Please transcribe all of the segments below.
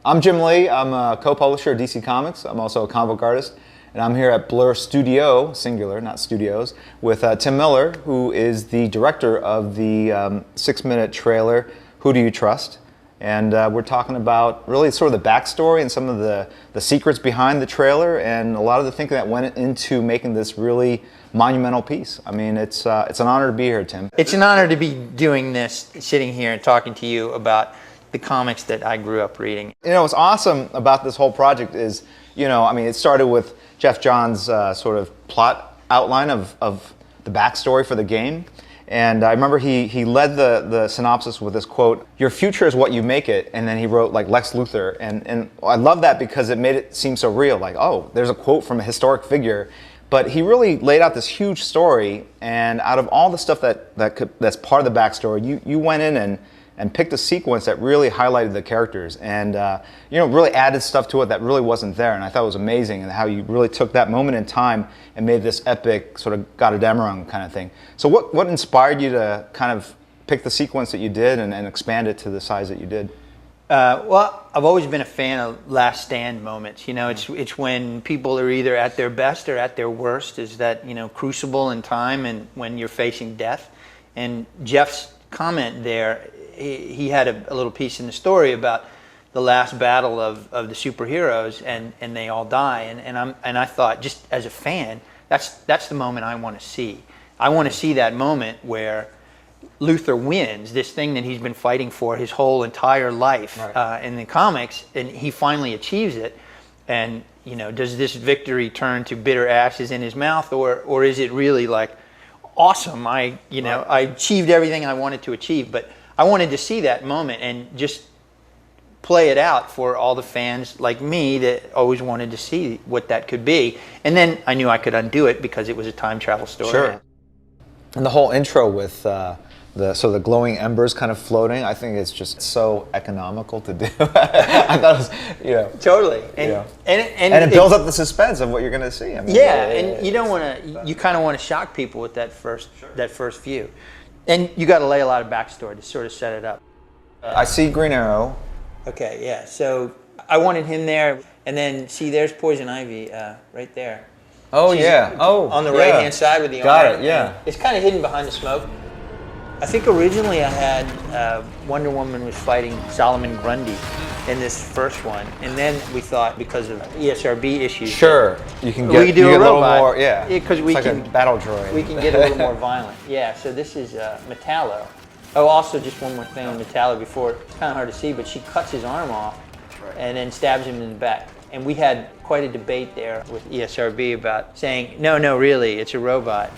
I'm Jim Lee. I'm a co-publisher of DC Comics. I'm also a comic book artist. And I'm here at Blur Studio, singular, not studios, with Tim Miller, who is the director of the 6-minute trailer, Who Do You Trust? And we're talking about really sort of the backstory and some of the secrets behind the trailer and a lot of the thinking that went into making this really monumental piece. I mean, it's an honor to be here, Tim. It's an honor to be doing this, sitting here and talking to you about the comics that I grew up reading. You know, what's awesome about this whole project is, you know, I mean, it started with Geoff Johns' sort of plot outline of the backstory for the game. And I remember he led the synopsis with this quote, "Your future is what you make it," and then he wrote like Lex Luthor. And I love that because it made it seem so real, like, oh, there's a quote from a historic figure. But he really laid out this huge story, and out of all the stuff that's part of the backstory, you went in and picked a sequence that really highlighted the characters and you know, really added stuff to it that really wasn't there. And I thought it was amazing and how you really took that moment in time and made this epic sort of Götterdämmerung kind of thing. So what inspired you to kind of pick the sequence that you did and expand it to the size that you did? Well, I've always been a fan of last stand moments. You know, it's when people are either at their best or at their worst, is that, you know, crucible in time and when you're facing death. And Jeff's comment there, he had a little piece in the story about the last battle of the superheroes and they all die. And I thought, just as a fan, that's the moment I want to see. I want to see that moment where Luthor wins this thing that he's been fighting for his whole entire life, right, in the comics, and he finally achieves it. And, you know, does this victory turn to bitter ashes in his mouth, or is it really like, awesome, I achieved everything I wanted to achieve? But I wanted to see that moment and just play it out for all the fans like me that always wanted to see what that could be. And then I knew I could undo it because it was a time travel story. Sure. And the whole intro with the glowing embers kind of floating, I think it's just so economical to do. I thought it was, you know, totally, and it builds up the suspense of what you're going to see. I mean, and you don't want to. You kind of want to shock people with that first view, and you got to lay a lot of backstory to sort of set it up. I see Green Arrow. Okay, yeah. So I wanted him there, and then see, there's Poison Ivy right there. Oh, She's on the right hand side with the arm. Got it. Yeah. It's kind of hidden behind the smoke. I think originally I had Wonder Woman was fighting Solomon Grundy in this first one, and then we thought because of ESRB issues, sure, you can get, we do a robot, little more, because we like can a battle droid. We can get a little more violent. Yeah. So this is Metallo. Oh, also just one more thing on Metallo before, it's kind of hard to see, but she cuts his arm off and then stabs him in the back. And we had quite a debate there with ESRB about saying, no, really, it's a robot.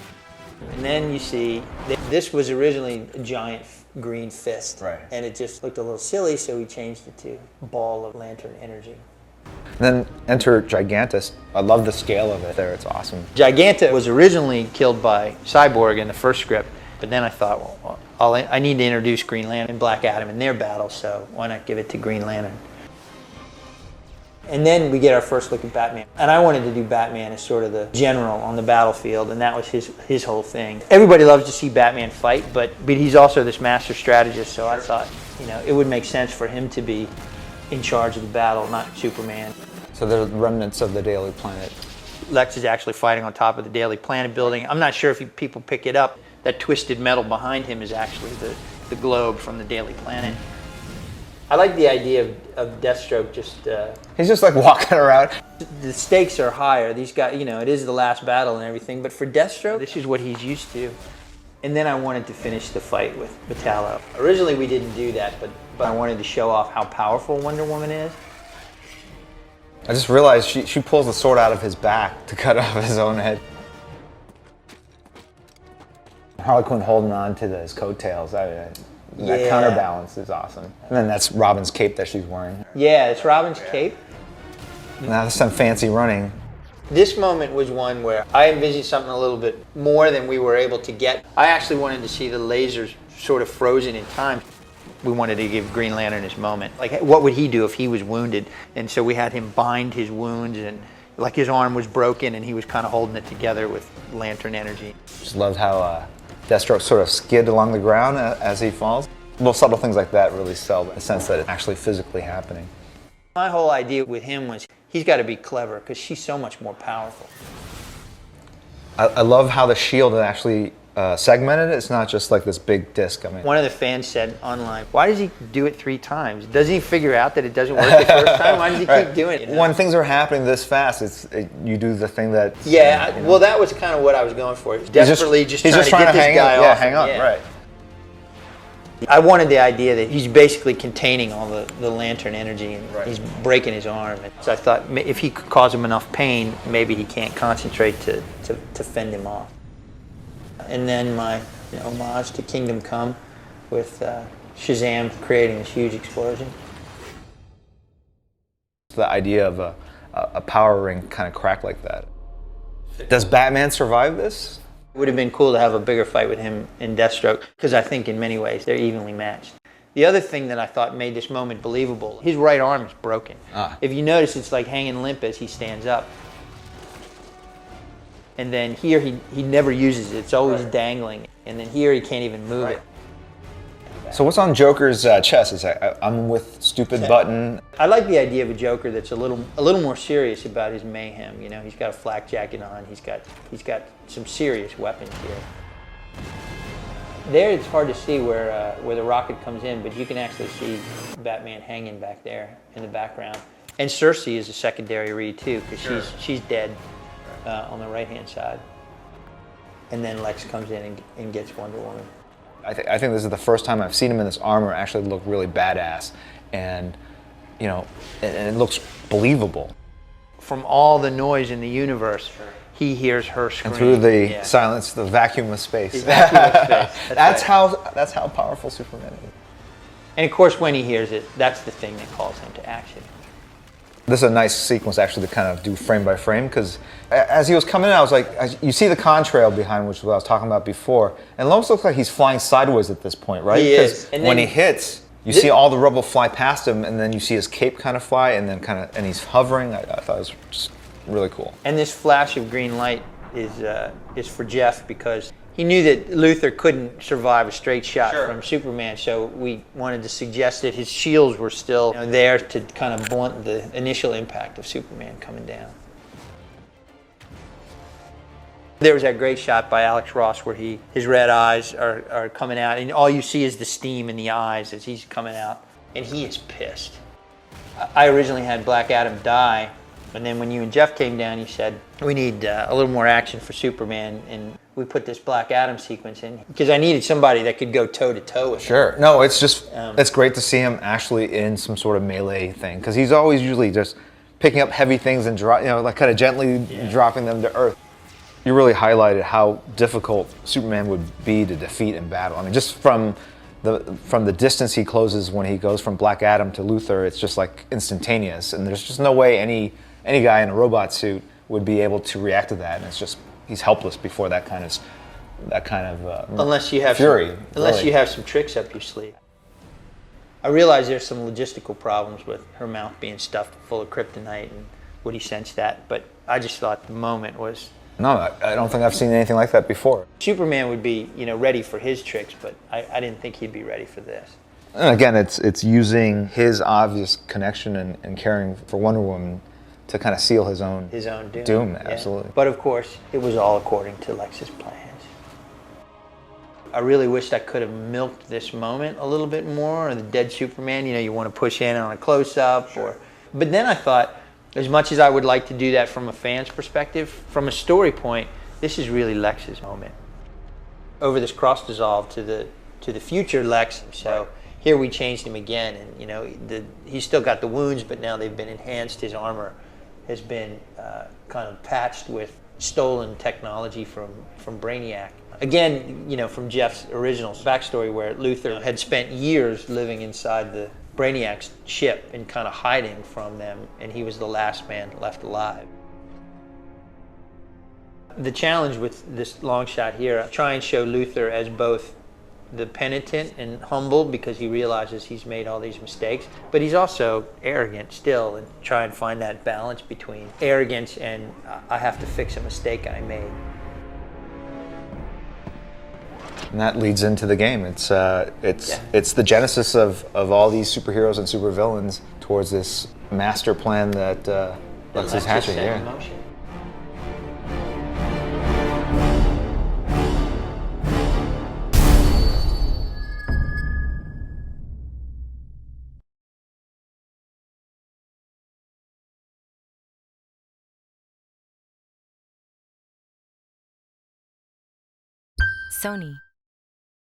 And then you see, this was originally a giant green fist. Right. And it just looked a little silly, so we changed it to ball of lantern energy. And then enter Gigantus. I love the scale of it there, it's awesome. Giganta was originally killed by Cyborg in the first script, but then I thought, well, I need to introduce Green Lantern and Black Adam in their battle, so why not give it to Green Lantern? And then we get our first look at Batman. And I wanted to do Batman as sort of the general on the battlefield, and that was his whole thing. Everybody loves to see Batman fight, but he's also this master strategist, so I thought, you know, it would make sense for him to be in charge of the battle, not Superman. So they're the remnants of the Daily Planet. Lex is actually fighting on top of the Daily Planet building. I'm not sure if people pick it up. That twisted metal behind him is actually the globe from the Daily Planet. I like the idea of Deathstroke just... He's just like walking around. The stakes are higher. These guys, you know, it is the last battle and everything, but for Deathstroke, this is what he's used to. And then I wanted to finish the fight with Metallo. Originally we didn't do that, but I wanted to show off how powerful Wonder Woman is. I just realized she pulls the sword out of his back to cut off his own head. Harley Quinn holding on to his coattails. That counterbalance is awesome. And then that's Robin's cape that she's wearing. Yeah, it's Robin's cape. Now that's some fancy running. This moment was one where I envisioned something a little bit more than we were able to get. I actually wanted to see the lasers sort of frozen in time. We wanted to give Green Lantern his moment. Like, what would he do if he was wounded? And so we had him bind his wounds, and like his arm was broken and he was kind of holding it together with lantern energy. Just loved how Deathstroke sort of skid along the ground as he falls. Little subtle things like that really sell the sense that it's actually physically happening. My whole idea with him was he's got to be clever because she's so much more powerful. I love how the shield is actually segmented. It's not just like this big disc. I mean, One of the fans said online, why does he do it 3 times? Doesn't he figure out that it doesn't work the first time? Why does he keep doing it? when things are happening this fast, you do the thing that. Yeah, you know. well, that was kind of what I was going for. He's desperately just he's trying just to get this hang guy on, off. hang on, right. I wanted the idea that he's basically containing all the lantern energy and he's breaking his arm. So I thought if he could cause him enough pain, maybe he can't concentrate to fend him off. And then my homage to Kingdom Come with Shazam creating this huge explosion. The idea of a power ring kind of crack like that. Does Batman survive this? It would have been cool to have a bigger fight with him and Deathstroke because I think in many ways they're evenly matched. The other thing that I thought made this moment believable, his right arm is broken. If you notice, it's like hanging limp as he stands up. And then here he never uses it. It's always dangling. And then here he can't even move it. So what's on Joker's chest? Is I'm with stupid button. I like the idea of a Joker that's a little more serious about his mayhem. You know, he's got a flak jacket on. He's got some serious weapons here. There, it's hard to see where the rocket comes in, but you can actually see Batman hanging back there in the background. And Cersei is a secondary read too, because she's dead on the right-hand side. And then Lex comes in and gets Wonder Woman. I think this is the first time I've seen him in this armor actually look really badass, and and it looks believable. From all the noise in the universe, he hears her scream. And through the silence, the vacuum of space. The vacuum of space. That's how powerful Superman is. And of course, when he hears it, that's the thing that calls him to action. This is a nice sequence actually to kind of do frame by frame, because as he was coming in, I was like, you see the contrail behind, which was what I was talking about before, and it almost looks like he's flying sideways at this point, right? He is. And when he hits, you see all the rubble fly past him, and then you see his cape kind of fly, and then and he's hovering. I thought it was just really cool. And this flash of green light is for Jeff, because he knew that Luthor couldn't survive a straight shot from Superman, so we wanted to suggest that his shields were still there to kind of blunt the initial impact of Superman coming down. There was that great shot by Alex Ross where his red eyes are coming out, and all you see is the steam in the eyes as he's coming out, and he is pissed. I originally had Black Adam die, and then when you and Jeff came down, you said, we need a little more action for Superman, and we put this Black Adam sequence in because I needed somebody that could go toe-to-toe with him. Sure. No, it's just, it's great to see him actually in some sort of melee thing, because he's always usually just picking up heavy things and like kind of gently dropping them to earth. You really highlighted how difficult Superman would be to defeat in battle. I mean, just from the distance he closes when he goes from Black Adam to Luthor, it's just like instantaneous, and there's just no way any guy in a robot suit would be able to react to that, and it's just he's helpless before that kind of unless you have fury. Unless you have some tricks up your sleeve. I realize there's some logistical problems with her mouth being stuffed full of kryptonite, and Woody sensed that, but I just thought the moment was. No, I don't think I've seen anything like that before. Superman would be, ready for his tricks, but I didn't think he'd be ready for this. And again, it's using his obvious connection and caring for Wonder Woman to kind of seal his own doom. Absolutely. But of course, it was all according to Lex's plans. I really wished I could have milked this moment a little bit more, or the dead Superman, you want to push in on a close-up. But then I thought, as much as I would like to do that from a fan's perspective, from a story point, this is really Lex's moment. Over this cross-dissolve to the future Lex, so here we changed him again, and he's still got the wounds, but now they've been enhanced. His armor has been kind of patched with stolen technology from Brainiac. Again, from Jeff's original backstory, where Luthor had spent years living inside the Brainiac's ship and kind of hiding from them, and he was the last man left alive. The challenge with this long shot here, I try and show Luthor as both the penitent and humbled because he realizes he's made all these mistakes, but he's also arrogant still, and try and find that balance between arrogance and I have to fix a mistake I made. And that leads into the game. It's the genesis of all these superheroes and supervillains towards this master plan that Lex is hatching. Set in Yeah. motion. Sony.